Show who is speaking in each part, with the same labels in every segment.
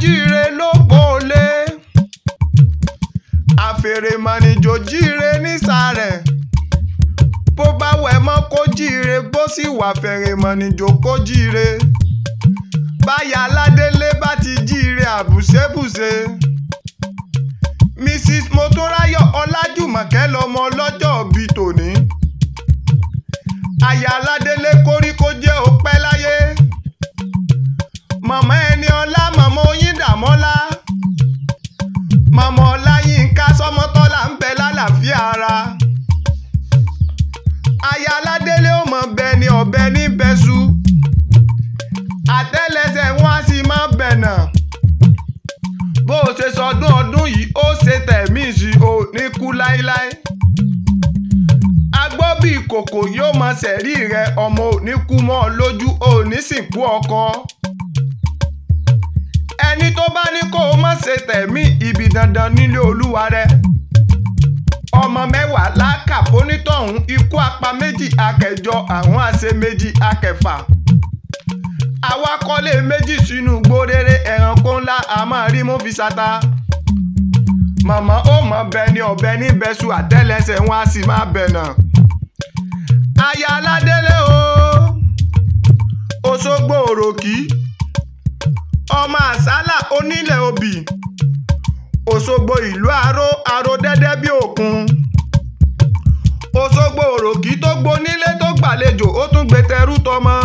Speaker 1: jíire lópòólé àfèrèmọ̀nìjò jíire nísàlẹ̀ bó bá wẹ̀ mọ́ kó jíire bó sì wà fèrèmọ̀nìjò kó jíire báyà aládélé bá ti jíire àbùṣebùṣe. Mrs. Motúnráyọ̀ Ọlájùmọ̀kẹ́ lọmọ ọlọ́jọ́ bíi tòní. Aya aládélé kóríkó jẹ́ òpẹ́ láyé. Màmá Ẹniọlá màmá Oyíndàmọ́lá. Màmá Ọláyínká Sọ́mọ́tọ́lá ń bẹ lálàáfíà ara. Aya aládélé ò mọ̀ bẹ ni ọ̀bẹ ní bẹ́sù. Àtẹ́lẹsẹ̀ wọn á sì máa bẹ̀nà. Bó o ṣe sọdún ọdún yìí ó ṣe tẹ̀mí sí o ní kú láíláí. Agbọ́ bí ìkòkò yóò mọ sẹ̀rí rẹ ọmọ òní kú mọ́ ọ lójú òní sìnkú ọkọ. Ẹni tó bá ní kó o má ṣe tẹ̀mí ibi dandan nílé olúwa rẹ. Ọmọ mẹ́wàá láàkà fónítọ̀hún ikú apá méjì akẹjọ àwọn àṣẹ méjì akẹfà. Àwa kọ́lé méjì sínú gbóréré ẹranko ńlá a máa rí mú fi ṣata. Màmá ó mọ bẹ ni ọ̀bẹ ní bẹ́sù àtẹ́lẹsẹ̀ wọn a sì máa bẹ̀nà. Aya aládélé o Òṣogbo òròkì ọmọ àsálà onílẹ̀ obì Òṣogbo ìlú aró dẹ́dẹ́ bí òkun. Òṣogbo òròkì tó gbonílé tó gbàlejò ó tún gbé tẹrú tọmọ.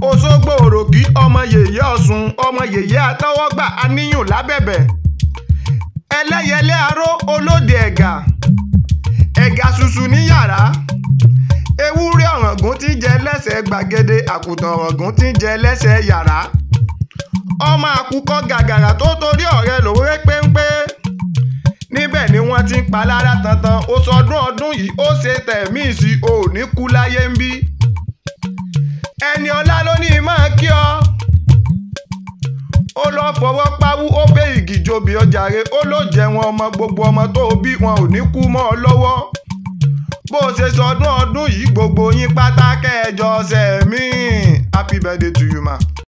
Speaker 1: Òṣogbo òròkì ọmọ yèyé Ọ̀ṣun ọmọ yèyé àtọwọ́gbà aníyùn lábẹ̀bẹ̀. Ẹlẹ́yẹlé aró olóde ẹ̀gà ṣuṣu ní yàrá. Ewúrẹ́ ọ̀ràngún tí ń jẹ lẹ́sẹ̀ gbàgede àkùtàn ọ̀ràngún tí ń jẹ lẹ́sẹ̀ yàrá. Ọmọ àkùkọ gàgàrà tó torí ọ̀rẹ́ lòwúrẹ́ péńpé. Níbẹ̀ ni wọ́n ti ń pa lára tantan ó sọdún ọdún yìí ó ṣe tẹ̀mí sí òní kú láyé ń bí. Ẹniọlá ló ní máa kí ọ. Ó lọ fọwọ́ páwú ó fẹ́ igi jobi ọjàre ó ló jẹun ọmọ gbogbo ọmọ tó bí wọn ò ní kú mọ́ ọ lọ́wọ́. Bó ṣe sọdún ọdún yìí gbogbo yín pátá kẹjọ ṣẹ̀mí. Happy birthday to you ma.